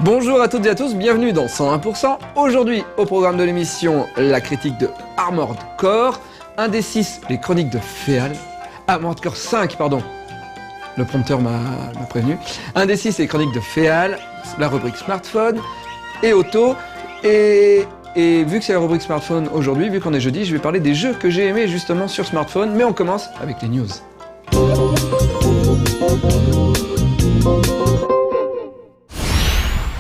Bonjour à toutes et à tous, bienvenue dans 101%. Aujourd'hui, au programme de l'émission, la critique de Armored Core, 1 des 6, les chroniques de Féal, Armored Core 5, pardon, le prompteur m'a prévenu, 1 des 6, les chroniques de Féal, la rubrique smartphone et auto, et vu que c'est la rubrique smartphone aujourd'hui, vu qu'on est jeudi, je vais parler des jeux que j'ai aimés justement sur smartphone, mais on commence avec les news.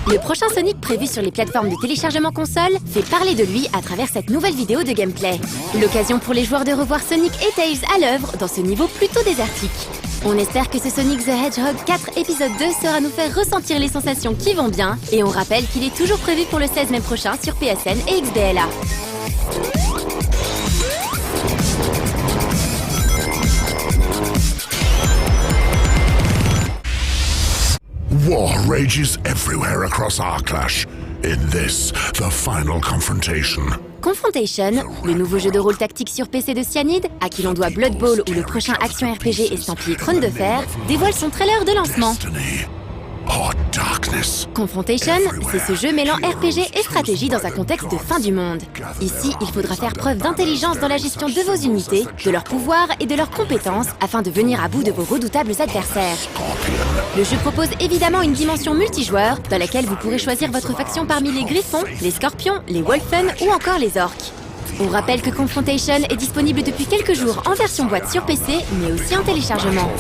Le prochain Sonic prévu sur les plateformes de téléchargement console fait parler de lui à travers cette nouvelle vidéo de gameplay. L'occasion pour les joueurs de revoir Sonic et Tails à l'œuvre dans ce niveau plutôt désertique. On espère que ce Sonic the Hedgehog 4 épisode 2 saura nous faire ressentir les sensations qui vont bien, et on rappelle qu'il est toujours prévu pour le 16 mai prochain sur PSN et XBLA. War rages everywhere across Arklash. In this, the final confrontation. Confrontation, le nouveau jeu de rôle tactique sur PC de Cyanide, à qui l'on doit Blood Bowl ou le prochain action RPG estampillé Trône de Fer, dévoile son trailer de lancement. Confrontation, c'est ce jeu mêlant RPG et stratégie dans un contexte de fin du monde. Ici, il faudra faire preuve d'intelligence dans la gestion de vos unités, de leurs pouvoirs et de leurs compétences afin de venir à bout de vos redoutables adversaires. Le jeu propose évidemment une dimension multijoueur dans laquelle vous pourrez choisir votre faction parmi les griffons, les scorpions, les wolfen ou encore les orques. On rappelle que Confrontation est disponible depuis quelques jours en version boîte sur PC, mais aussi en téléchargement.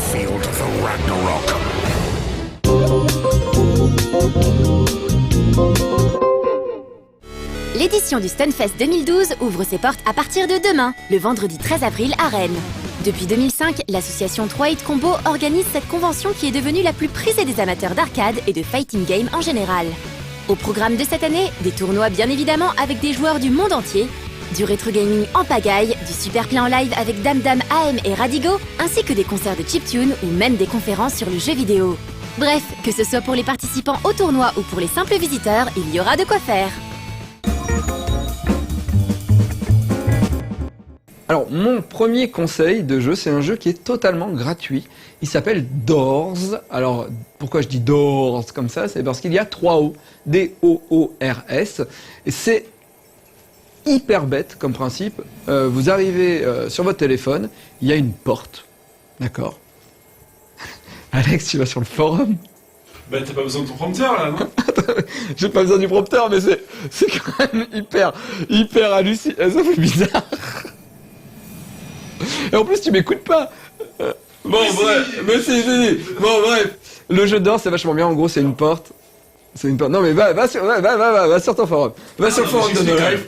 L'édition du Stunfest 2012 ouvre ses portes à partir de demain, le vendredi 13 avril à Rennes. Depuis 2005, l'association 3-Hit Combo organise cette convention qui est devenue la plus prisée des amateurs d'arcade et de fighting game en général. Au programme de cette année, des tournois bien évidemment avec des joueurs du monde entier, du rétro gaming en pagaille, du super play en live avec Dam Dam AM et Radigo, ainsi que des concerts de chiptune ou même des conférences sur le jeu vidéo. Bref, que ce soit pour les participants au tournoi ou pour les simples visiteurs, il y aura de quoi faire. Alors, mon premier conseil de jeu, c'est un jeu qui est totalement gratuit. Il s'appelle Doors. Alors, pourquoi je dis Doors comme ça? C'est parce qu'il y a 3 O, D-O-O-R-S. Et c'est hyper bête comme principe. Vous arrivez sur votre téléphone, il y a une porte. D'accord? Alex, tu vas sur le forum? Bah t'as pas besoin de ton prompteur là, non? J'ai pas besoin du prompteur, mais c'est quand même hyper hallucinant. Ça fait bizarre. Et en plus, tu m'écoutes pas. Bon, bref, mais si, bon, bref. Le jeu d'or, c'est vachement bien. En gros, c'est une porte. C'est une porte. Non, mais va sur ton forum. Va sur le forum de No Life.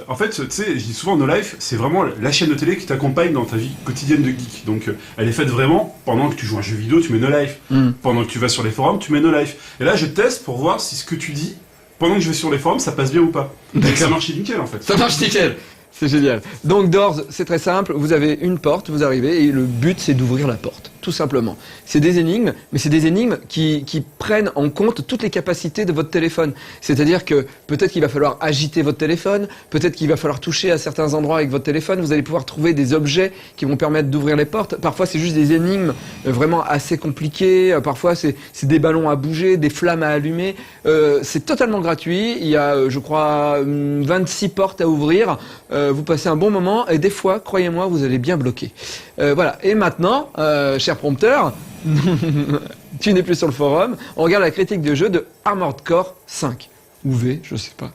En fait, tu sais, je dis souvent No Life, c'est vraiment la chaîne de télé qui t'accompagne dans ta vie quotidienne de geek. Donc, elle est faite vraiment, pendant que tu joues à un jeu vidéo, tu mets No Life. Pendant que tu vas sur les forums, tu mets No Life. Et là, je teste pour voir si ce que tu dis, pendant que je vais sur les forums, ça passe bien ou pas. Donc, ça marche nickel, en fait. Ça marche nickel. C'est génial. Donc Doors, c'est très simple, vous avez une porte, vous arrivez et le but c'est d'ouvrir la porte, tout simplement. C'est des énigmes, mais c'est des énigmes qui prennent en compte toutes les capacités de votre téléphone. C'est-à-dire que peut-être qu'il va falloir agiter votre téléphone, peut-être qu'il va falloir toucher à certains endroits avec votre téléphone, vous allez pouvoir trouver des objets qui vont permettre d'ouvrir les portes. Parfois c'est juste des énigmes vraiment assez compliquées, parfois c'est des ballons à bouger, des flammes à allumer. C'est totalement gratuit, il y a je crois 26 portes à ouvrir. Vous passez un bon moment et des fois, croyez-moi, vous allez bien bloquer. Voilà. Et maintenant, cher prompteur, tu n'es plus sur le forum, on regarde la critique de jeu de Armored Core 5. Ou V, je sais pas.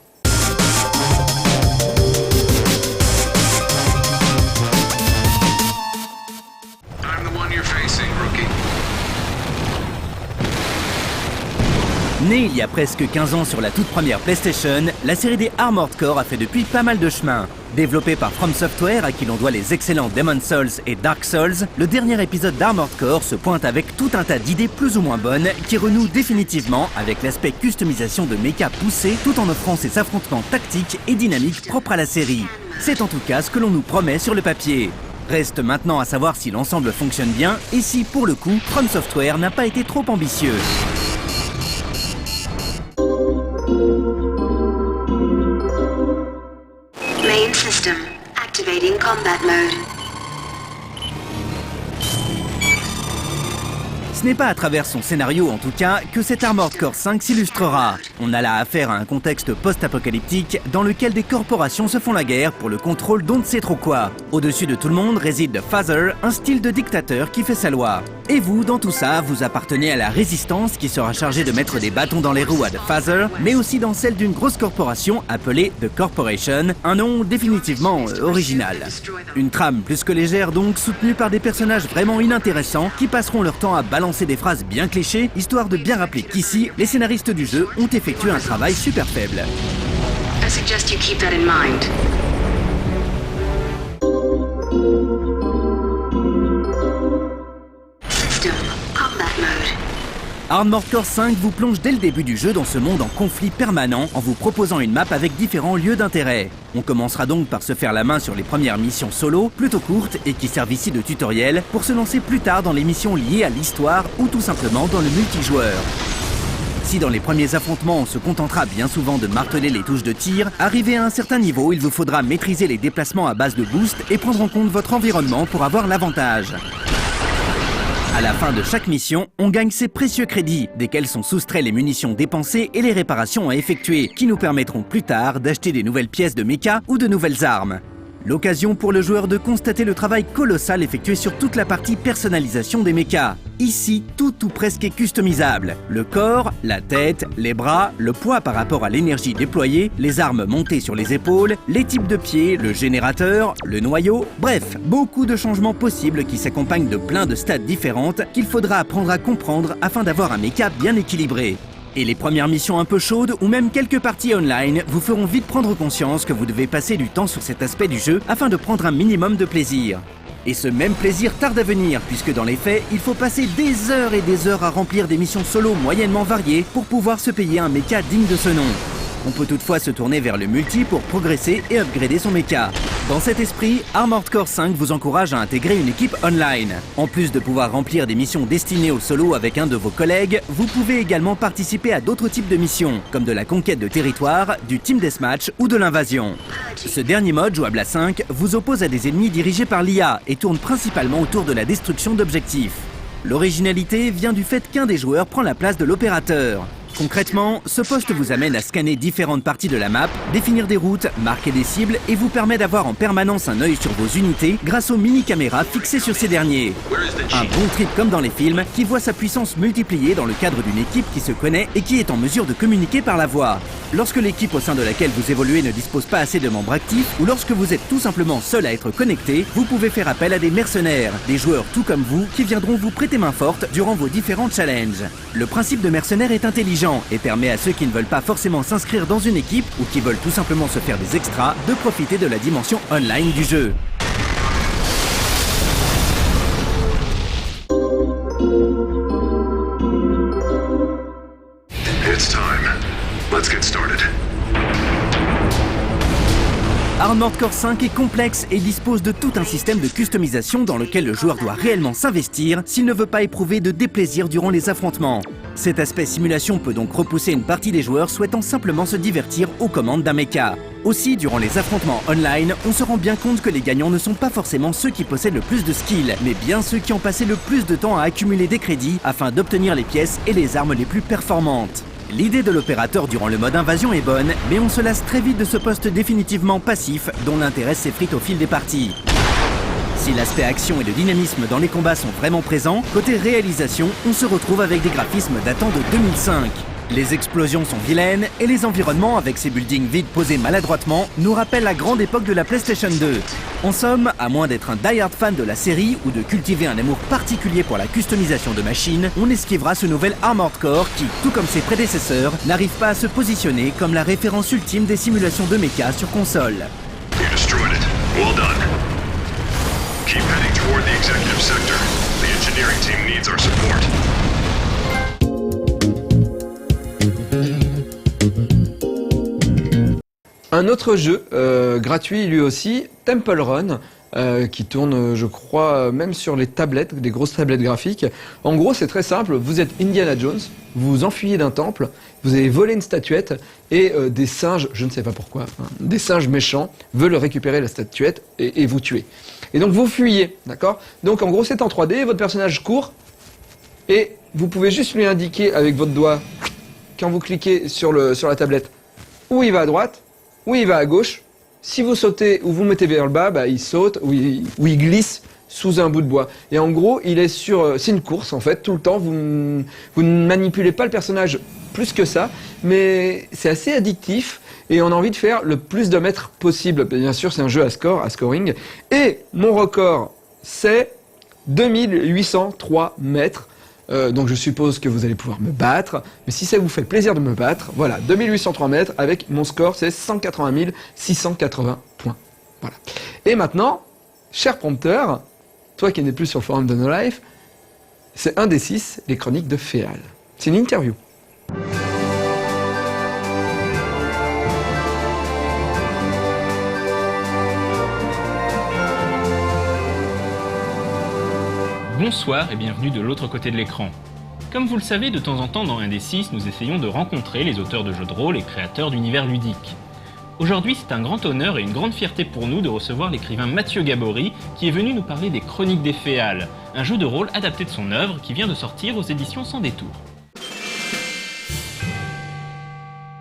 Née il y a presque 15 ans sur la toute première PlayStation, la série des Armored Core a fait depuis pas mal de chemin. Développée par From Software, à qui l'on doit les excellents Demon's Souls et Dark Souls, le dernier épisode d'Armored Core se pointe avec tout un tas d'idées plus ou moins bonnes qui renouent définitivement avec l'aspect customisation de mecha poussé tout en offrant ces affrontements tactiques et dynamiques propres à la série. C'est en tout cas ce que l'on nous promet sur le papier. Reste maintenant à savoir si l'ensemble fonctionne bien et si, pour le coup, From Software n'a pas été trop ambitieux. Main system. Activating combat mode. Ce n'est pas à travers son scénario en tout cas que cet Armored Core 5 s'illustrera. On a là affaire à un contexte post-apocalyptique dans lequel des corporations se font la guerre pour le contrôle d'on ne sait trop quoi. Au-dessus de tout le monde réside The Father, un style de dictateur qui fait sa loi. Et vous, dans tout ça, vous appartenez à la résistance qui sera chargée de mettre des bâtons dans les roues à The Father, mais aussi dans celle d'une grosse corporation appelée The Corporation, un nom définitivement original. Une trame plus que légère donc, soutenue par des personnages vraiment inintéressants qui passeront leur temps à balancer des phrases bien clichés, histoire de bien rappeler qu'ici, les scénaristes du jeu ont effectué un travail super faible. I suggest you keep that in mind. System combat mode. Armored Core 5 vous plonge dès le début du jeu dans ce monde en conflit permanent en vous proposant une map avec différents lieux d'intérêt. On commencera donc par se faire la main sur les premières missions solo, plutôt courtes et qui servent ici de tutoriel, pour se lancer plus tard dans les missions liées à l'histoire ou tout simplement dans le multijoueur. Si dans les premiers affrontements on se contentera bien souvent de marteler les touches de tir, arrivé à un certain niveau, il vous faudra maîtriser les déplacements à base de boost et prendre en compte votre environnement pour avoir l'avantage. À la fin de chaque mission, on gagne ces précieux crédits, desquels sont soustraits les munitions dépensées et les réparations à effectuer, qui nous permettront plus tard d'acheter des nouvelles pièces de mecha ou de nouvelles armes. L'occasion pour le joueur de constater le travail colossal effectué sur toute la partie personnalisation des mechas. Ici, tout ou presque est customisable. Le corps, la tête, les bras, le poids par rapport à l'énergie déployée, les armes montées sur les épaules, les types de pieds, le générateur, le noyau, bref, beaucoup de changements possibles qui s'accompagnent de plein de stats différentes qu'il faudra apprendre à comprendre afin d'avoir un mecha bien équilibré. Et les premières missions un peu chaudes ou même quelques parties online vous feront vite prendre conscience que vous devez passer du temps sur cet aspect du jeu afin de prendre un minimum de plaisir. Et ce même plaisir tarde à venir puisque dans les faits, il faut passer des heures et des heures à remplir des missions solo moyennement variées pour pouvoir se payer un mecha digne de ce nom. On peut toutefois se tourner vers le multi pour progresser et upgrader son mecha. Dans cet esprit, Armored Core 5 vous encourage à intégrer une équipe online. En plus de pouvoir remplir des missions destinées au solo avec un de vos collègues, vous pouvez également participer à d'autres types de missions, comme de la conquête de territoire, du team deathmatch ou de l'invasion. Ce dernier mode, jouable à 5, vous oppose à des ennemis dirigés par l'IA et tourne principalement autour de la destruction d'objectifs. L'originalité vient du fait qu'un des joueurs prend la place de l'opérateur. Concrètement, ce poste vous amène à scanner différentes parties de la map, définir des routes, marquer des cibles et vous permet d'avoir en permanence un œil sur vos unités grâce aux mini-caméras fixées sur ces derniers. Un bon trip comme dans les films qui voit sa puissance multipliée dans le cadre d'une équipe qui se connaît et qui est en mesure de communiquer par la voix. Lorsque l'équipe au sein de laquelle vous évoluez ne dispose pas assez de membres actifs ou lorsque vous êtes tout simplement seul à être connecté, vous pouvez faire appel à des mercenaires, des joueurs tout comme vous qui viendront vous prêter main forte durant vos différents challenges. Le principe de mercenaire est intelligent et permet à ceux qui ne veulent pas forcément s'inscrire dans une équipe ou qui veulent tout simplement se faire des extras de profiter de la dimension online du jeu. It's time. Let's get started. Armored Core 5 est complexe et dispose de tout un système de customisation dans lequel le joueur doit réellement s'investir s'il ne veut pas éprouver de déplaisir durant les affrontements. Cet aspect simulation peut donc repousser une partie des joueurs souhaitant simplement se divertir aux commandes d'un mecha. Aussi, durant les affrontements online, on se rend bien compte que les gagnants ne sont pas forcément ceux qui possèdent le plus de skills, mais bien ceux qui ont passé le plus de temps à accumuler des crédits afin d'obtenir les pièces et les armes les plus performantes. L'idée de l'opérateur durant le mode invasion est bonne, mais on se lasse très vite de ce poste définitivement passif dont l'intérêt s'effrite au fil des parties. Si l'aspect action et le dynamisme dans les combats sont vraiment présents, côté réalisation, on se retrouve avec des graphismes datant de 2005. Les explosions sont vilaines et les environnements avec ces buildings vides posés maladroitement nous rappellent la grande époque de la PlayStation 2. En somme, à moins d'être un die-hard fan de la série ou de cultiver un amour particulier pour la customisation de machines, on esquivera ce nouvel Armored Core qui, tout comme ses prédécesseurs, n'arrive pas à se positionner comme la référence ultime des simulations de mecha sur console. You destroyed it. Well done. Keep heading toward the executive sector. The engineering team needs our support. Un autre jeu gratuit lui aussi, Temple Run, qui tourne, je crois, même sur les tablettes, des grosses tablettes graphiques. En gros, c'est très simple. Vous êtes Indiana Jones, vous vous enfuyez d'un temple, vous avez volé une statuette et des singes, je ne sais pas pourquoi, des singes méchants veulent récupérer la statuette et vous tuer. Et donc vous fuyez, d'accord? Donc en gros, c'est en 3D, votre personnage court Et vous pouvez juste lui indiquer avec votre doigt, quand vous cliquez sur la tablette, où il va à droite, où il va à gauche. Si vous sautez ou vous mettez vers le bas, bah, il saute ou il glisse sous un bout de bois. Et en gros, il est c'est une course en fait, tout le temps. Vous ne manipulez pas le personnage plus que ça, mais c'est assez addictif et on a envie de faire le plus de mètres possible. Bien sûr, c'est un jeu à scoring. Et mon record, c'est 2803 mètres. Donc je suppose que vous allez pouvoir me battre, mais si ça vous fait plaisir de me battre, voilà, 2803 mètres avec mon score, c'est 180 680 points. Voilà. Et maintenant, cher prompteur, toi qui n'es plus sur le forum de No Life, c'est un des 6, les chroniques de Féal. C'est une interview. Bonsoir et bienvenue de l'autre côté de l'écran. Comme vous le savez, de temps en temps dans 1D6, nous essayons de rencontrer les auteurs de jeux de rôle et créateurs d'univers ludiques. Aujourd'hui, c'est un grand honneur et une grande fierté pour nous de recevoir l'écrivain Mathieu Gabory, qui est venu nous parler des Chroniques des Féal, un jeu de rôle adapté de son œuvre qui vient de sortir aux éditions Sans Détour.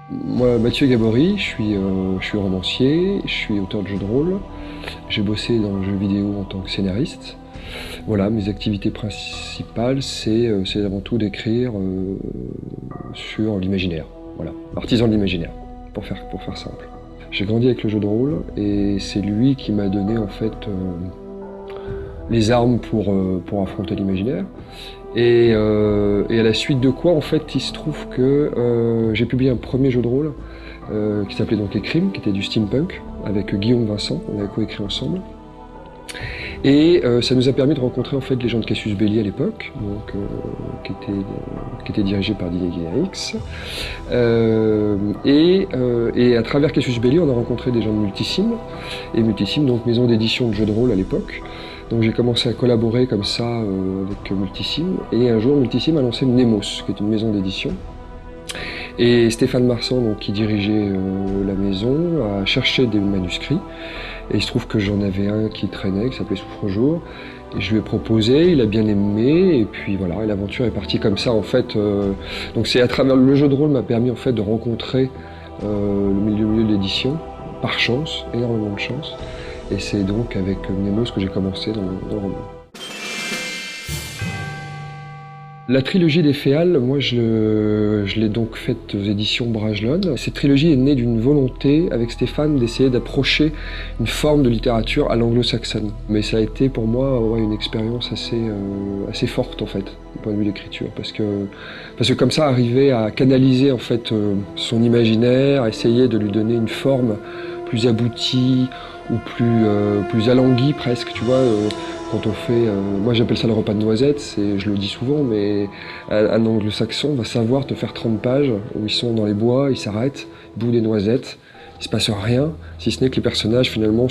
Moi, Mathieu Gabory, je suis romancier, je suis auteur de jeux de rôle. J'ai bossé dans le jeu vidéo en tant que scénariste. Voilà, mes activités principales, c'est avant tout d'écrire sur l'imaginaire. Voilà, artisan de l'imaginaire, pour faire simple. J'ai grandi avec le jeu de rôle et c'est lui qui m'a donné en fait les armes pour affronter l'imaginaire. Et à la suite de quoi, en fait, il se trouve que j'ai publié un premier jeu de rôle qui s'appelait donc Écrime, qui était du steampunk, avec Guillaume Vincent, on avait coécrit ensemble. Et ça nous a permis de rencontrer en fait les gens de Cassius Belli à l'époque, donc qui était dirigé par Didier Guénérix. Et à travers Cassius Belli, on a rencontré des gens de Multisim, et Multisim, donc maison d'édition de jeux de rôle à l'époque. Donc j'ai commencé à collaborer comme ça avec Multisim, et un jour Multisim a lancé Nemos, qui est une maison d'édition. Et Stéphane Marsan, donc, qui dirigeait la maison, a cherché des manuscrits. Et il se trouve que j'en avais un qui traînait, qui s'appelait Souffre-jour. Et je lui ai proposé, il a bien aimé, et puis voilà, et l'aventure est partie comme ça en fait. Donc c'est à travers le jeu de rôle m'a permis en fait de rencontrer le milieu de l'édition, par chance, énormément de chance. Et c'est donc avec Nemos que j'ai commencé dans le roman. La trilogie des Féal, moi je l'ai donc faite aux éditions Brajlon. Cette trilogie est née d'une volonté avec Stéphane d'essayer d'approcher une forme de littérature à l'anglo-saxonne. Mais ça a été pour moi une expérience assez forte en fait, du point de vue d'écriture, parce que comme ça, arriver à canaliser en fait son imaginaire, essayer de lui donner une forme plus aboutie ou plus alanguie presque, tu vois. Quand on fait, moi j'appelle ça le repas de noisettes, je le dis souvent, mais un anglo-saxon va savoir te faire 30 pages où ils sont dans les bois, ils s'arrêtent, bout des noisettes, il se passe rien, si ce n'est que les personnages finalement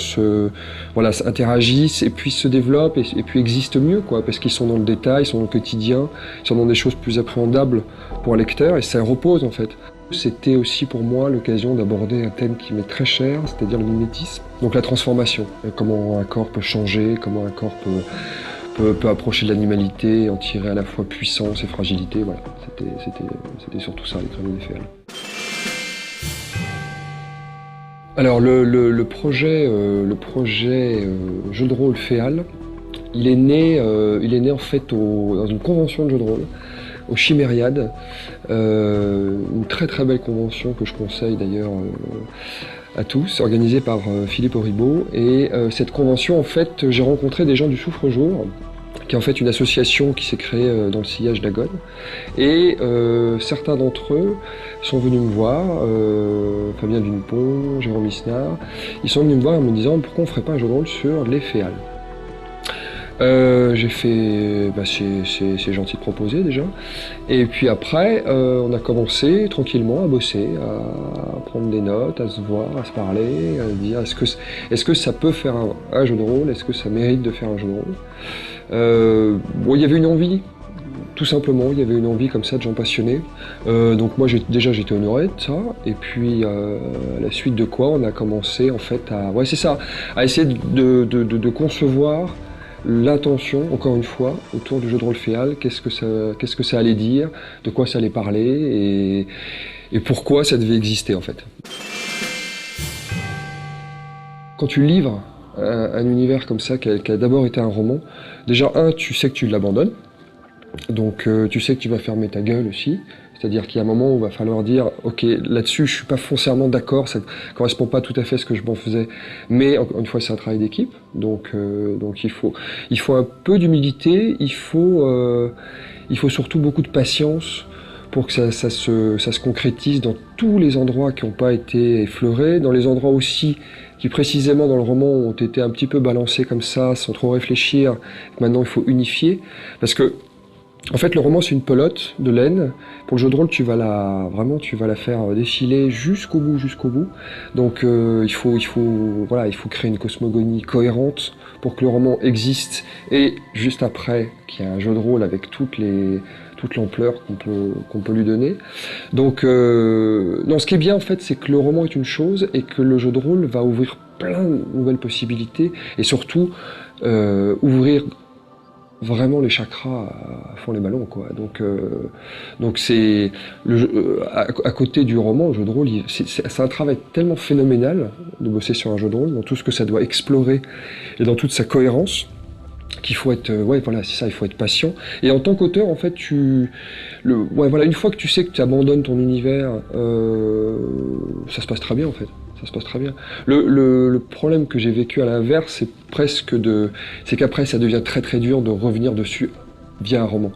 interagissent et puis se développent et puis existent mieux, quoi, parce qu'ils sont dans le détail, ils sont dans le quotidien, ils sont dans des choses plus appréhendables pour un lecteur et ça repose en fait. C'était aussi pour moi l'occasion d'aborder un thème qui m'est très cher, c'est-à-dire le mimétisme. Donc la transformation, comment un corps peut changer, comment un corps peut approcher de l'animalité, en tirer à la fois puissance et fragilité. Voilà, c'était surtout ça, les Chroniques des Féal. Alors le projet jeu de rôle Féal, il est né en fait dans une convention de jeu de rôle, au Chimériade, une très très belle convention que je conseille d'ailleurs à tous, organisée par Philippe Auribeau. Et cette convention, en fait, j'ai rencontré des gens du Souffre-jour, qui est en fait une association qui s'est créée dans le sillage d'Agone. Et certains d'entre eux sont venus me voir, Fabien Dupont, Jérôme Isnard, ils sont venus me voir en me disant pourquoi on ne ferait pas un jeu de rôle sur les Féal. J'ai fait, c'est gentil de proposer déjà. Et puis après, on a commencé tranquillement à bosser, à prendre des notes, à se voir, à se parler, à dire est-ce que ça peut faire un jeu de rôle, est-ce que ça mérite de faire un jeu de rôle. Il y avait une envie, tout simplement, il y avait une envie comme ça de gens passionnés. Donc moi j'étais honoré de ça. Et puis à la suite de quoi on a commencé en fait à essayer de concevoir l'intention, encore une fois, autour du jeu de rôle féal, qu'est-ce que ça allait dire, de quoi ça allait parler, et pourquoi ça devait exister en fait. Quand tu livres un univers comme ça, qui a d'abord été un roman, déjà tu sais que tu l'abandonnes, donc tu sais que tu vas fermer ta gueule aussi, c'est-à-dire qu'il y a un moment où il va falloir dire « Ok, là-dessus, je suis pas foncièrement d'accord, ça correspond pas tout à fait à ce que je m'en faisais, mais encore une fois, c'est un travail d'équipe, donc il faut un peu d'humilité, il faut surtout beaucoup de patience pour que ça se concrétise dans tous les endroits qui n'ont pas été effleurés, dans les endroits aussi qui précisément dans le roman ont été un petit peu balancés comme ça, sans trop réfléchir, maintenant il faut unifier, parce que en fait, le roman, c'est une pelote de laine. Pour le jeu de rôle, tu vas la faire défiler jusqu'au bout. Donc, il faut créer une cosmogonie cohérente pour que le roman existe. Et juste après, qu'il y ait un jeu de rôle avec toute l'ampleur qu'on peut lui donner. Donc, non, ce qui est bien, en fait, c'est que le roman est une chose et que le jeu de rôle va ouvrir plein de nouvelles possibilités et surtout ouvrir vraiment les chakras à fond les ballons, quoi. Donc c'est à côté du roman, le jeu de rôle, c'est un travail tellement phénoménal de bosser sur un jeu de rôle, dans tout ce que ça doit explorer et dans toute sa cohérence, qu'il faut être, c'est ça, il faut être patient. Et en tant qu'auteur, en fait, une fois que tu sais que tu abandonnes ton univers, ça se passe très bien, en fait. Ça se passe très bien. Le problème que j'ai vécu à l'inverse, c'est qu'après, ça devient très très dur de revenir dessus via un roman.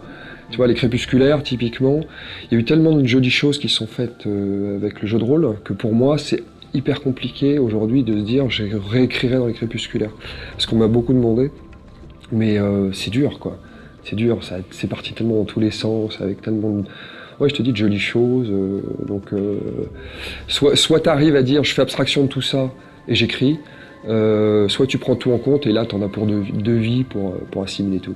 Tu vois, les Crépusculaires, typiquement, il y a eu tellement de jolies choses qui sont faites avec le jeu de rôle, que pour moi, c'est hyper compliqué aujourd'hui de se dire, je réécrirai dans les Crépusculaires. Parce qu'on m'a beaucoup demandé, mais c'est dur, quoi. C'est dur, c'est parti tellement dans tous les sens, avec tellement de... Ouais, je te dis de jolies choses, soit tu arrives à dire je fais abstraction de tout ça et j'écris, soit tu prends tout en compte et là t'en as pour deux vies pour assimiler tout,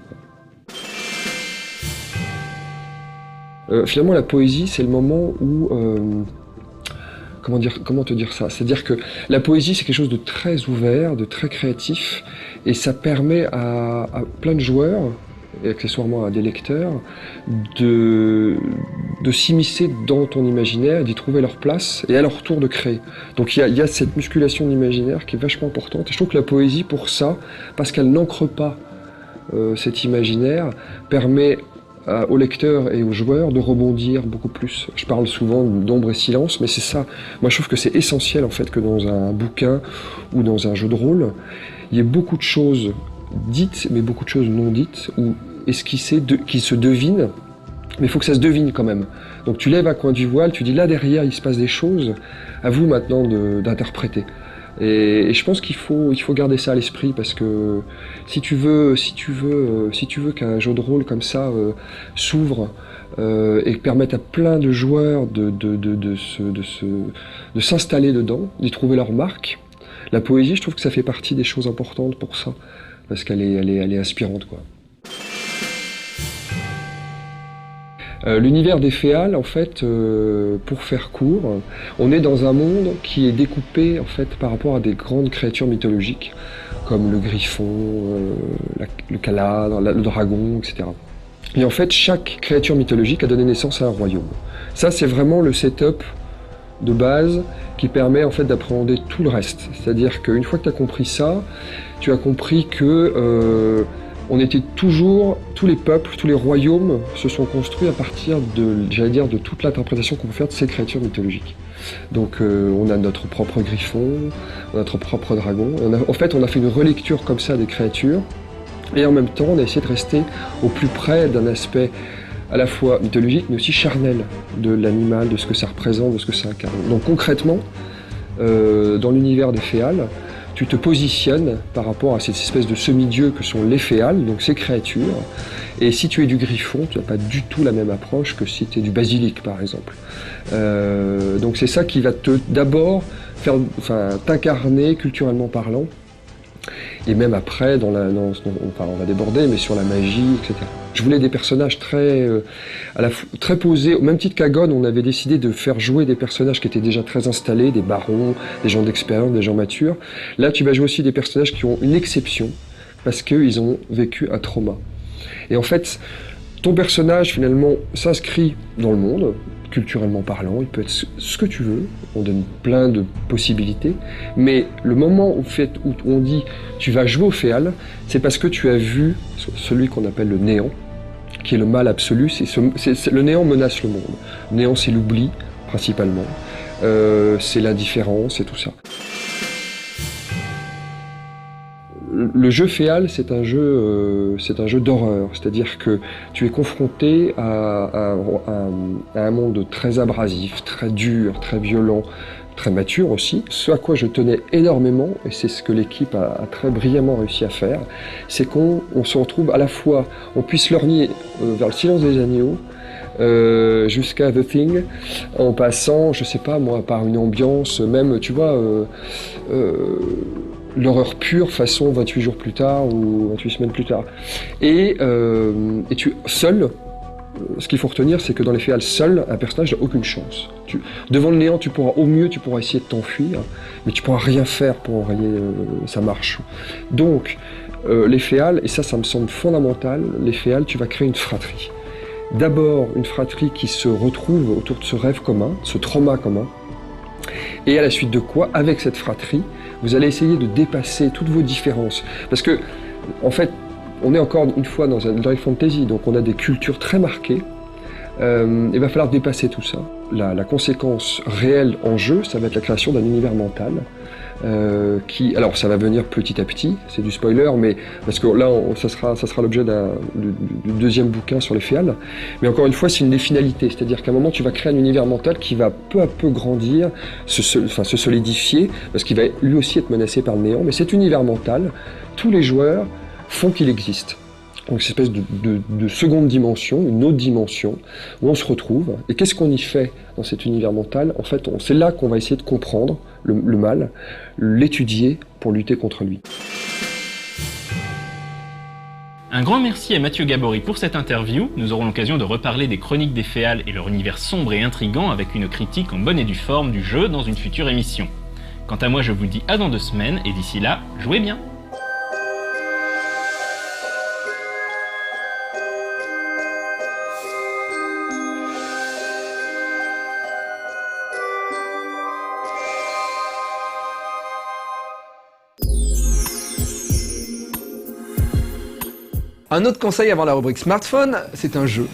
quoi. Finalement, la poésie, c'est le moment où... comment te dire ça? C'est-à-dire que la poésie, c'est quelque chose de très ouvert, de très créatif, et ça permet à plein de joueurs, et accessoirement à des lecteurs, de s'immiscer dans ton imaginaire, d'y trouver leur place, et à leur tour de créer. Donc il y a cette musculation de l'imaginaire qui est vachement importante, et je trouve que la poésie, pour ça, parce qu'elle n'ancre pas cet imaginaire, permet aux lecteurs et aux joueurs de rebondir beaucoup plus. Je parle souvent d'ombre et silence, mais c'est ça. Moi, je trouve que c'est essentiel, en fait, que dans un bouquin ou dans un jeu de rôle, il y ait beaucoup de choses dites, mais beaucoup de choses non dites, ou esquissées, qui se devinent, mais il faut que ça se devine quand même. Donc tu lèves un coin du voile, tu dis là derrière il se passe des choses, à vous maintenant d'interpréter. Et je pense qu'il faut garder ça à l'esprit, parce que si tu veux qu'un jeu de rôle comme ça s'ouvre et permette à plein de joueurs de s'installer dedans, d'y trouver leur marque, la poésie, je trouve que ça fait partie des choses importantes pour ça, parce qu'elle est inspirante, quoi. L'univers des féales, en fait, pour faire court, on est dans un monde qui est découpé en fait par rapport à des grandes créatures mythologiques, comme le griffon, le caladre, le dragon, etc. Et en fait, chaque créature mythologique a donné naissance à un royaume. Ça, c'est vraiment le setup de base qui permet en fait d'appréhender tout le reste. C'est-à-dire qu'une fois que tu as compris ça, tu as compris que on était toujours, tous les peuples, tous les royaumes se sont construits à partir de toute l'interprétation qu'on peut faire de ces créatures mythologiques. Donc on a notre propre griffon, on a notre propre dragon. En fait, on a fait une relecture comme ça des créatures, et en même temps, on a essayé de rester au plus près d'un aspect à la fois mythologique, mais aussi charnel de l'animal, de ce que ça représente, de ce que ça incarne. Donc concrètement, dans l'univers des féales, tu te positionnes par rapport à cette espèce de semi-dieu que sont les féales, donc ces créatures. Et si tu es du griffon, tu n'as pas du tout la même approche que si tu es du basilic, par exemple. Donc c'est ça qui va d'abord t'incarner culturellement parlant. Et même après, on va déborder, mais sur la magie, etc. Je voulais des personnages très posés. Au même titre qu'Agon, on avait décidé de faire jouer des personnages qui étaient déjà très installés, des barons, des gens d'expérience, des gens matures. Là, tu vas jouer aussi des personnages qui ont une exception, parce qu'ils ont vécu un trauma. Et en fait, ton personnage finalement s'inscrit dans le monde, culturellement parlant, il peut être ce que tu veux, on donne plein de possibilités, mais le moment où on dit tu vas jouer au Féal, c'est parce que tu as vu celui qu'on appelle le néant, qui est le mal absolu, le néant menace le monde. Le néant, c'est l'oubli, principalement, c'est l'indifférence et tout ça. Le jeu Féal, c'est un jeu d'horreur, c'est-à-dire que tu es confronté à un monde très abrasif, très dur, très violent, très mature aussi. Ce à quoi je tenais énormément, et c'est ce que l'équipe a très brillamment réussi à faire, c'est qu'on se retrouve à la fois, on puisse lorgner vers le Silence des Agneaux, jusqu'à The Thing, en passant, je sais pas moi, par une ambiance, même, tu vois, l'horreur pure façon 28 jours plus tard ou 28 semaines plus tard. Et tu seul, ce qu'il faut retenir, c'est que dans les Féal, seul, un personnage n'a aucune chance. Devant le néant, tu pourras essayer de t'enfuir, mais tu pourras rien faire pour enrayer sa marche. Donc, les Féal, et ça me semble fondamental, les Féal, tu vas créer une fratrie. D'abord, une fratrie qui se retrouve autour de ce rêve commun, ce trauma commun, et à la suite de quoi, avec cette fratrie, vous allez essayer de dépasser toutes vos différences. Parce que, en fait, on est encore une fois dans un dark fantasy, donc on a des cultures très marquées. Il va falloir dépasser tout ça. La conséquence réelle en jeu, ça va être la création d'un univers mental. Alors ça va venir petit à petit, c'est du spoiler, mais parce que là ça sera l'objet du deuxième bouquin sur les Féal. Mais encore une fois, c'est une des finalités, c'est-à-dire qu'à un moment tu vas créer un univers mental qui va peu à peu grandir, se solidifier, parce qu'il va lui aussi être menacé par le néant. Mais cet univers mental, tous les joueurs font qu'il existe. Donc cette espèce de seconde dimension, une autre dimension, où on se retrouve. Et qu'est-ce qu'on y fait dans cet univers mental? En fait, c'est là qu'on va essayer de comprendre le mal, l'étudier pour lutter contre lui. Un grand merci à Mathieu Gabory pour cette interview. Nous aurons l'occasion de reparler des chroniques des Féal et leur univers sombre et intrigant avec une critique en bonne et due forme du jeu dans une future émission. Quant à moi, je vous dis à dans 2 semaines, et d'ici là, jouez bien! Un autre conseil avant la rubrique smartphone, c'est un jeu.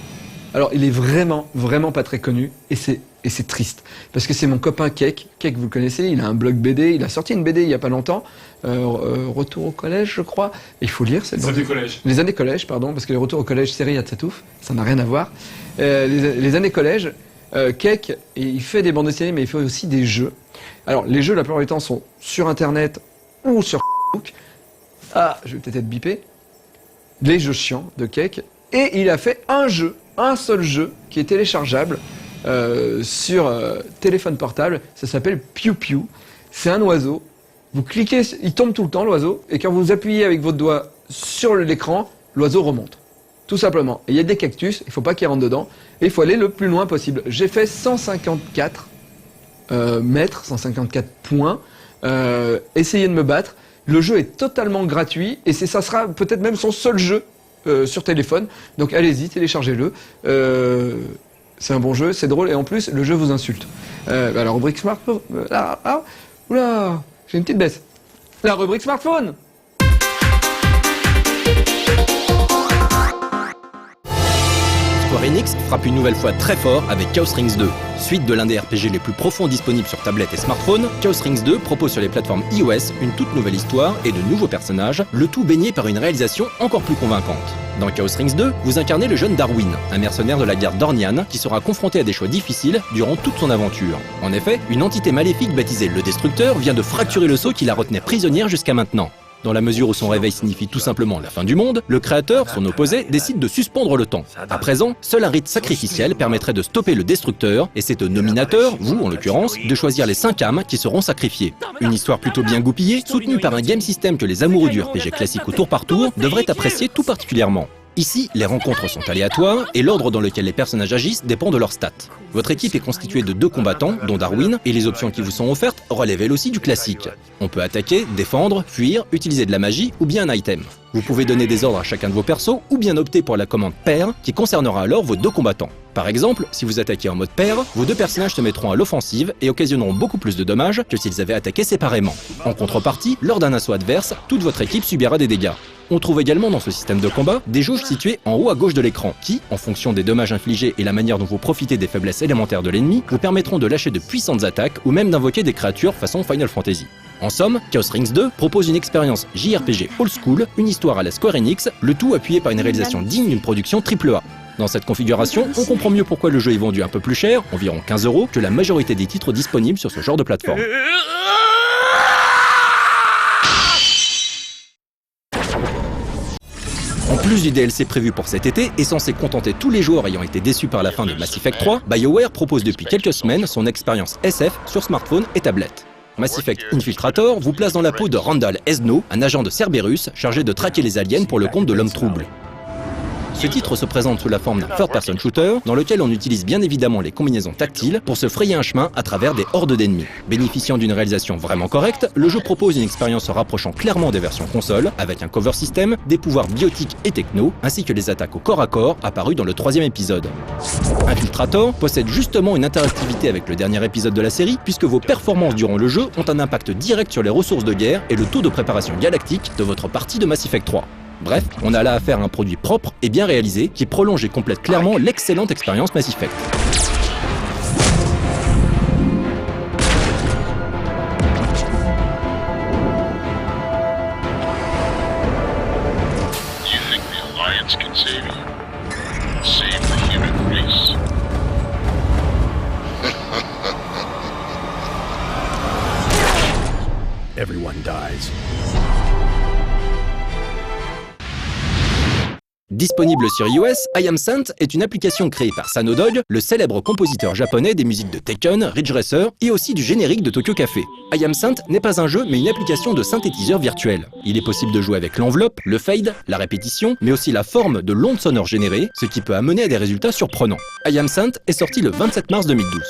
Alors, il est vraiment pas très connu, et c'est triste. Parce que c'est mon copain Keck. Keck, vous le connaissez, il a un blog BD, il a sorti une BD il y a pas longtemps, Retour au collège, je crois. Et il faut lire cette BD. Les années collège, pardon, parce que les Retours au collège, c'est Riyad Satouf, ça n'a rien à voir. Les années collège, Keck, il fait des bandes dessinées, mais il fait aussi des jeux. Alors, les jeux, la plupart du temps, sont sur Internet ou sur Facebook. Ah, je vais peut-être être bipé. Les jeux chiants de Keck, et il a fait un seul jeu qui est téléchargeable sur téléphone portable. Ça s'appelle Piu Piu. C'est un oiseau. Vous cliquez, il tombe tout le temps l'oiseau, et quand vous appuyez avec votre doigt sur l'écran, l'oiseau remonte. Tout simplement. Et il y a des cactus, il ne faut pas qu'il rentre dedans, et il faut aller le plus loin possible. J'ai fait 154 mètres, 154 points, essayer de me battre. Le jeu est totalement gratuit et ça sera peut-être même son seul jeu sur téléphone. Donc allez-y, téléchargez-le. C'est un bon jeu, c'est drôle et en plus le jeu vous insulte. La rubrique smartphone. Oula, j'ai une petite baisse. La rubrique smartphone. Square Enix frappe une nouvelle fois très fort avec Chaos Rings 2. Suite de l'un des RPG les plus profonds disponibles sur tablette et smartphone, Chaos Rings 2 propose sur les plateformes iOS une toute nouvelle histoire et de nouveaux personnages, le tout baigné par une réalisation encore plus convaincante. Dans Chaos Rings 2, vous incarnez le jeune Darwin, un mercenaire de la guerre Dornian qui sera confronté à des choix difficiles durant toute son aventure. En effet, une entité maléfique baptisée le Destructeur vient de fracturer le sceau qui la retenait prisonnière jusqu'à maintenant. Dans la mesure où son réveil signifie tout simplement la fin du monde, le créateur, son opposé, décide de suspendre le temps. À présent, seul un rite sacrificiel permettrait de stopper le Destructeur, et c'est au nominateur, vous en l'occurrence, de choisir les 5 âmes qui seront sacrifiées. Une histoire plutôt bien goupillée, soutenue par un game system que les amoureux du RPG classique au tour par tour devraient apprécier tout particulièrement. Ici, les rencontres sont aléatoires et l'ordre dans lequel les personnages agissent dépend de leurs stats. Votre équipe est constituée de 2 combattants, dont Darwin, et les options qui vous sont offertes relèvent elles aussi du classique. On peut attaquer, défendre, fuir, utiliser de la magie ou bien un item. Vous pouvez donner des ordres à chacun de vos persos ou bien opter pour la commande pair qui concernera alors vos 2 combattants. Par exemple, si vous attaquez en mode pair, vos 2 personnages se mettront à l'offensive et occasionneront beaucoup plus de dommages que s'ils avaient attaqué séparément. En contrepartie, lors d'un assaut adverse, toute votre équipe subira des dégâts. On trouve également dans ce système de combat des jauges situées en haut à gauche de l'écran qui, en fonction des dommages infligés et la manière dont vous profitez des faiblesses élémentaires de l'ennemi, vous permettront de lâcher de puissantes attaques ou même d'invoquer des créatures façon Final Fantasy. En somme, Chaos Rings 2 propose une expérience JRPG old school, une histoire à la Square Enix, le tout appuyé par une réalisation digne d'une production AAA. Dans cette configuration, on comprend mieux pourquoi le jeu est vendu un peu plus cher, environ 15 €, que la majorité des titres disponibles sur ce genre de plateforme. En plus du DLC prévu pour cet été et censé contenter tous les joueurs ayant été déçus par la fin de Mass Effect 3, BioWare propose depuis quelques semaines son expérience SF sur smartphone et tablette. Mass Effect Infiltrator vous place dans la peau de Randall Esno, un agent de Cerberus chargé de traquer les aliens pour le compte de l'homme trouble. Ce titre se présente sous la forme d'un third-person shooter dans lequel on utilise bien évidemment les combinaisons tactiles pour se frayer un chemin à travers des hordes d'ennemis. Bénéficiant d'une réalisation vraiment correcte, le jeu propose une expérience se rapprochant clairement des versions console, avec un cover system, des pouvoirs biotiques et techno, ainsi que les attaques au corps à corps apparues dans le 3e épisode. Infiltrator possède justement une interactivité avec le dernier épisode de la série, puisque vos performances durant le jeu ont un impact direct sur les ressources de guerre et le taux de préparation galactique de votre partie de Mass Effect 3. Bref, on a là affaire à un produit propre et bien réalisé qui prolonge et complète clairement l'excellente expérience Mass Effect. You think the Alliance can save you? Save the human race. Everyone dies. Disponible sur iOS, I Am Saint est une application créée par Sanodog, le célèbre compositeur japonais des musiques de Tekken, Ridge Racer et aussi du générique de Tokyo Café. I Am Saint n'est pas un jeu mais une application de synthétiseur virtuel. Il est possible de jouer avec l'enveloppe, le fade, la répétition, mais aussi la forme de l'onde sonore générée, ce qui peut amener à des résultats surprenants. I Am Saint est sorti le 27 mars 2012.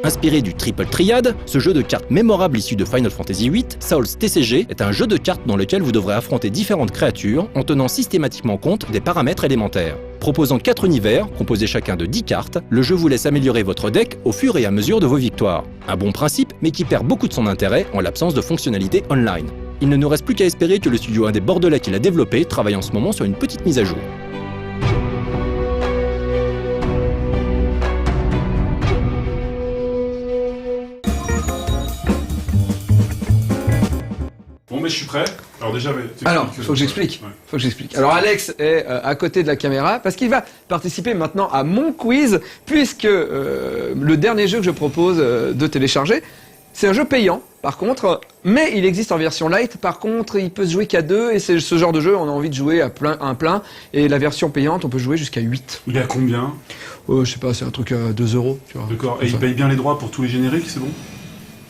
Inspiré du Triple Triad, ce jeu de cartes mémorable issu de Final Fantasy VIII, Souls TCG est un jeu de cartes dans lequel vous devrez affronter différentes créatures en tenant systématiquement compte des paramètres élémentaires. Proposant 4 univers, composés chacun de 10 cartes, le jeu vous laisse améliorer votre deck au fur et à mesure de vos victoires. Un bon principe, mais qui perd beaucoup de son intérêt en l'absence de fonctionnalités online. Il ne nous reste plus qu'à espérer que le studio indé bordelais qui l'a développé travaille en ce moment sur une petite mise à jour. Bon, mais je suis prêt. Alors déjà, Alors, faut que j'explique. Ouais. Faut que j'explique. Alors Alex est à côté de la caméra parce qu'il va participer maintenant à mon quiz puisque le dernier jeu que je propose de télécharger, c'est un jeu payant par contre, mais il existe en version light. Par contre, il peut se jouer qu'à 2 et c'est ce genre de jeu, on a envie de jouer à un plein. Et la version payante, on peut jouer jusqu'à 8. Il est à combien? Je sais pas, c'est un truc à 2 €. Tu vois. D'accord. Et il paye bien les droits pour tous les génériques, c'est bon?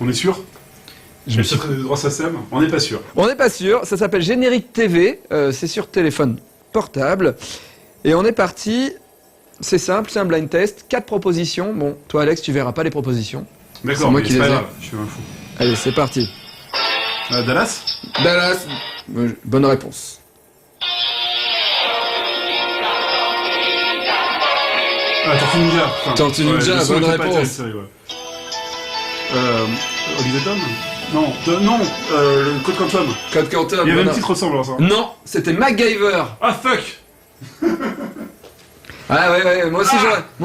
On est sûr? Je suis... des droits SACEM? On n'est pas sûr. On n'est pas sûr. Ça s'appelle Générique TV. C'est sur téléphone portable. Et on est parti. C'est simple, c'est un blind test. 4 propositions. Bon, toi Alex, tu verras pas les propositions. D'accord, mais c'est pas grave. Je suis un fou. Allez, c'est parti. Dallas? Dallas. Bonne réponse. Ah, Tortue Ninja. Tortue Ninja, bonne réponse. Olivier Tom? Non, le Code Quantum. Code Quantum. Il y avait une petite ressemblance. Hein. Non, c'était MacGyver. Ah, fuck. Ah ouais, moi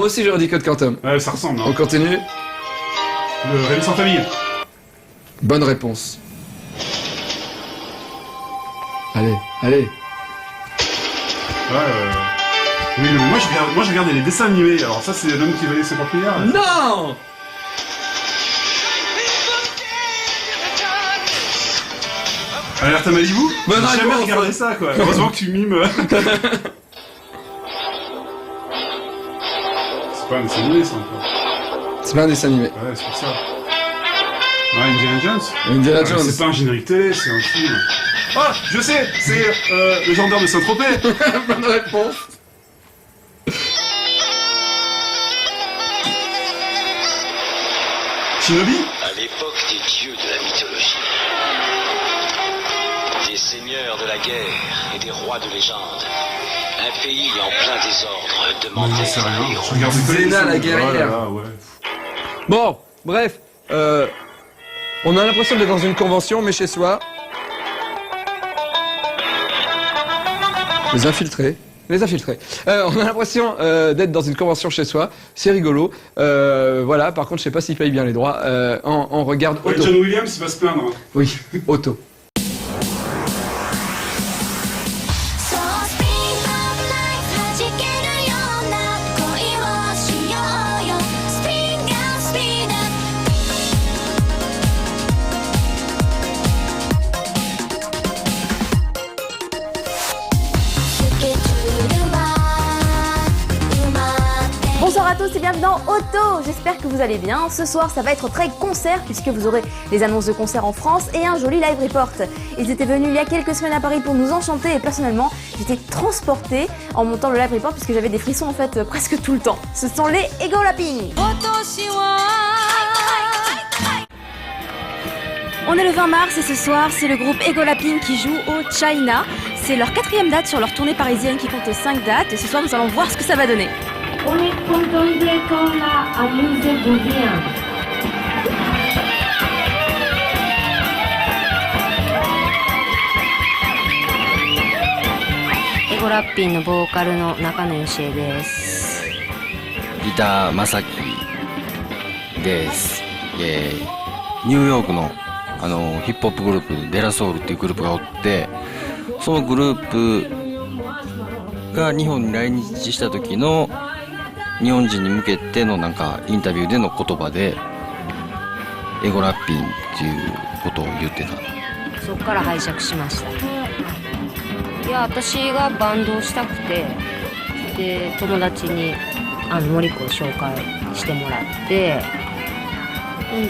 aussi j'aurais dit Code Quantum. Ouais, ça ressemble, hein. On continue. Le Rémi sans famille. Bonne réponse. Allez. Ouais, oui, mais moi j'ai regardé les dessins animés, alors ça c'est l'homme qui valait 50 milliards. Non. Alerte à Malibu? Bonne J'ai jamais réponse, regardé ouais. ça, quoi. Heureusement que tu mimes. C'est pas un dessin animé, ça, encore. C'est pas un dessin animé. Ouais, c'est pour ça. Ouais, Indiana Jones. Indiana Jones. C'est pas un générique télé, c'est un film. Ah, je sais, c'est le gendarme de Saint-Tropez. Bonne réponse. Shinobi. À l'époque des dieux de la mythologie, des seigneurs de la guerre et des rois de légende, un pays en plein désordre demandait J'en sais rien. un héros. Je regarde des Xena, la télévisions. guerrière. Oh là là, ouais. Bon, bref, on a l'impression d'être dans une convention, mais chez soi. Les infiltrés. On a l'impression d'être dans une convention chez soi. C'est rigolo. Voilà, par contre, je sais pas s'ils payent bien les droits. On regarde Ouais, Otto. John Williams, il va se plaindre. Hein. Oui, Otto. Bonsoir à tous et bienvenue dans Otto. J'espère que vous allez bien. Ce soir, ça va être très concert puisque vous aurez les annonces de concerts en France et un joli live report. Ils étaient venus il y a quelques semaines à Paris pour nous enchanter et personnellement, j'étais transportée en montant le live report puisque j'avais des frissons en fait presque tout le temps. Ce sont les Ego Lapping. On est le 20 mars et ce soir, c'est le groupe Ego Lapping qui joue au China. C'est leur 4e date sur leur tournée parisienne qui compte 5 dates et ce soir, nous allons voir ce que ça va donner. On est content qu'on l'a amusé de bien. Ego Lapping のボーカルの中野芳恵です。ギター正樹です。ニューヨークのヒップホップグループデラソウルっていうグループがおって、そのグループが日本に来日した時の日本人に向けてのなんかインタビューでの言葉でエゴラッピンっていうことを言ってた。そこから拝借しました。いや、私がバンドをしたくて、で友達に森子を紹介してもらって、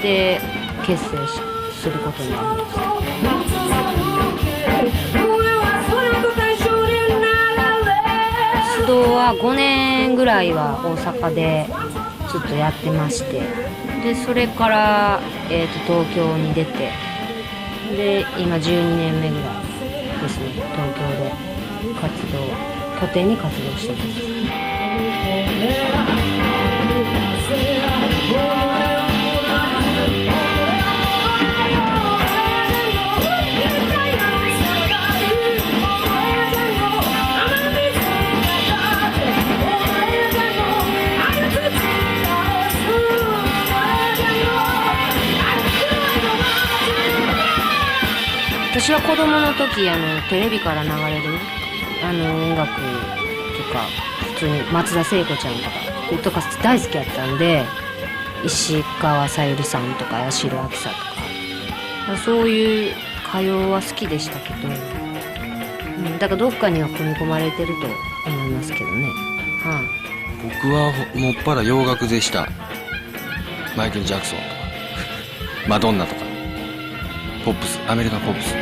で結成することになりました。活動は5年ぐらいは大阪でずっとやってまして、でそれから、東京に出て、で今12年目ぐらいですね、東京で拠点に活動しています。私は子供の時テレビから流れる音楽とか、普通に松田聖子ちゃんとか大好きやったんで、石川さゆりさんとか八代亜紀さとか、そういう歌謡は好きでしたけど、だからどっかには組み込まれてると思いますけどね。はい、僕はもっぱら洋楽でした。マイケル・ジャクソンとかマドンナとかポップス、アメリカンポップス。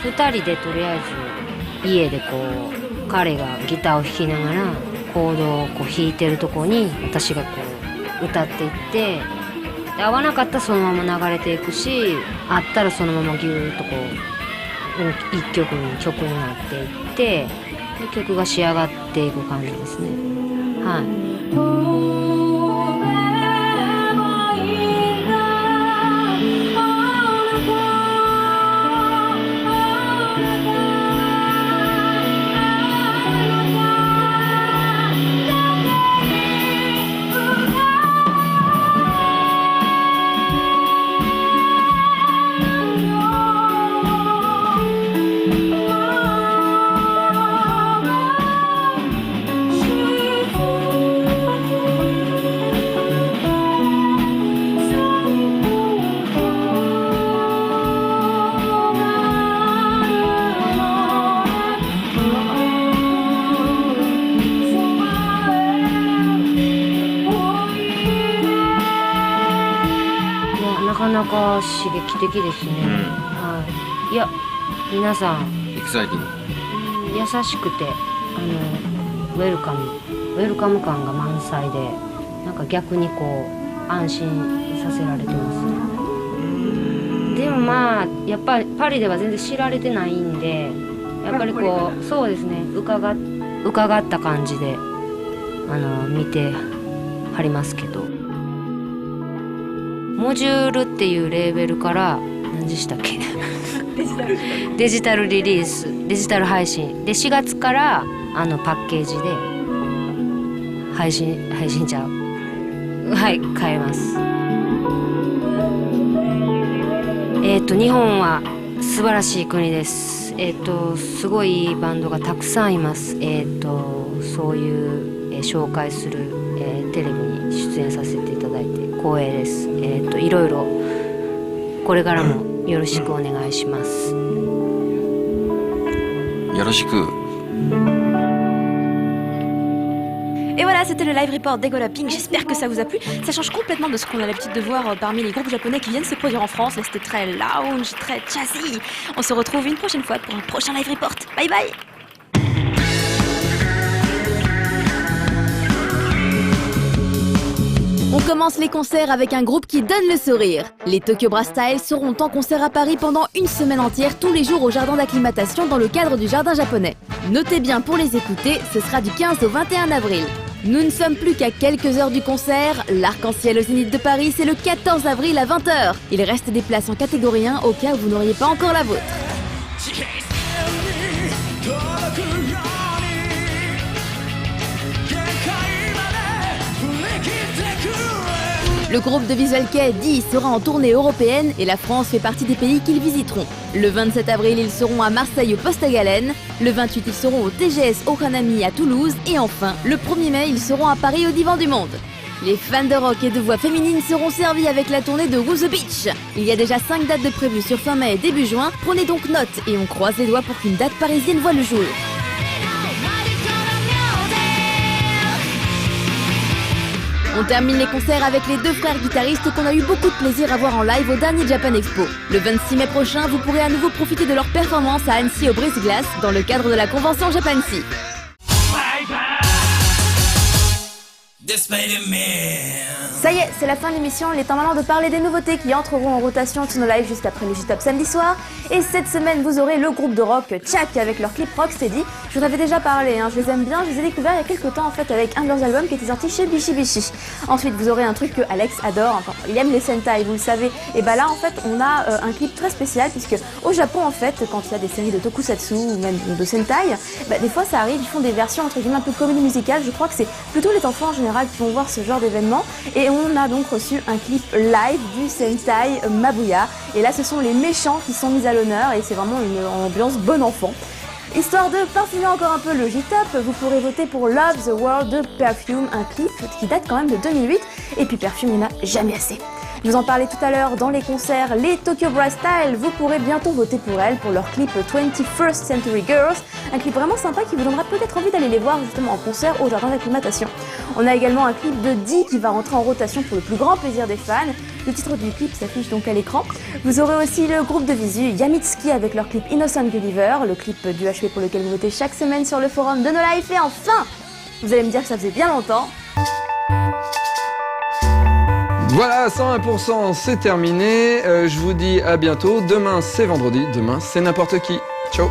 2人でとりあえず家で彼がギターを弾きながらコードを弾いてるとこに私が歌っていって、で合わなかったらそのまま流れていくし、合ったらそのままギューッと一曲になっていって、で曲が仕上がっていく感じですね。はい。か刺激的ですね、はい、いや皆さんエキサイティング、優しくてウェルカム感が満載で、なんか逆にこう安心させられてますね。でもまあやっぱりパリでは全然知られてないんで、やっぱりこうそうですね、伺った感じで見てはりますけど、モジュールっていうレーベルから何でしたっけデジタルリリース、デジタル配信で4月からパッケージで配信ちゃうはい買えます。日本は素晴らしい国です。すごいバンドがたくさんいます。そういう、紹介する、テレビに出演させていただいて光栄です。いろいろこれからもよろしくお願いします。よろしく。Et voilà, c'était le live report d'Egola Pink. J'espère que ça vous a plu. Ça change complètement de ce qu'on a l'habitude de voir parmi les groupes japonais qui viennent se produire en France. Là, c'était très lounge, très jazzy. On se retrouve une prochaine fois pour un prochain live report. Bye bye. On commence les concerts avec un groupe qui donne le sourire. Les Tokyo Brass Style seront en concert à Paris pendant une semaine entière, tous les jours au jardin d'acclimatation dans le cadre du jardin japonais. Notez bien pour les écouter, ce sera du 15 au 21 avril. Nous ne sommes plus qu'à quelques heures du concert. L'Arc-en-Ciel au Zénith de Paris, c'est le 14 avril à 20h. Il reste des places en catégorie 1 au cas où vous n'auriez pas encore la vôtre. Le groupe de Visual Kei D sera en tournée européenne et la France fait partie des pays qu'ils visiteront. Le 27 avril, ils seront à Marseille au Poste à Galène. Le 28, ils seront au TGS au Hanami à Toulouse. Et enfin, le 1er mai, ils seront à Paris au Divan du Monde. Les fans de rock et de voix féminines seront servis avec la tournée de Woo the Beach. Il y a déjà 5 dates de prévues sur fin mai et début juin. Prenez donc note et on croise les doigts pour qu'une date parisienne voie le jour. On termine les concerts avec les deux frères guitaristes qu'on a eu beaucoup de plaisir à voir en live au dernier Japan Expo. Le 26 mai prochain, vous pourrez à nouveau profiter de leur performance à Annecy au Brise-Glace dans le cadre de la convention Japan-Sea. Ça y est, c'est la fin de l'émission, il est temps maintenant de parler des nouveautés qui entreront en rotation sur nos lives juste après le J-Top samedi soir. Et cette semaine, vous aurez le groupe de rock Tchak avec leur clip Rocksteady. Je vous en avais déjà parlé, je les aime bien, je les ai découverts il y a quelques temps en fait avec un de leurs albums qui était sorti chez Bishi Bishi. Ensuite, vous aurez un truc que Alex adore, il aime les Sentai, vous le savez. Et bah là en fait, on a un clip très spécial puisque au Japon en fait, quand il y a des séries de tokusatsu ou même de Sentai, des fois ça arrive, ils font des versions entre guillemets un peu comédie musicale. Je crois que c'est plutôt les enfants en général qui vont voir ce genre d'événement. Et on a donc reçu un clip live du Sentai Mabuya. Et là, ce sont les méchants qui sont mis à l'honneur et c'est vraiment une ambiance bon enfant. Histoire de parfumer encore un peu le J-Top, vous pourrez voter pour Love the World de Perfume, un clip qui date quand même de 2008. Et puis Perfume, il n'y en a jamais assez. Je vous en parlais tout à l'heure dans les concerts, les Tokyo Brass Style, vous pourrez bientôt voter pour elles, pour leur clip 21st Century Girls, un clip vraiment sympa qui vous donnera peut-être envie d'aller les voir justement en concert au jardin d'acclimatation. On a également un clip de D qui va rentrer en rotation pour le plus grand plaisir des fans. Le titre du clip s'affiche donc à l'écran. Vous aurez aussi le groupe de visu Yamitsuki avec leur clip Innocent Believer, le clip du HP pour lequel vous votez chaque semaine sur le forum de No Life. Et enfin, vous allez me dire que ça faisait bien longtemps. Voilà, 101%, c'est terminé. Je vous dis à bientôt. Demain, c'est vendredi. Demain, c'est n'importe qui. Ciao.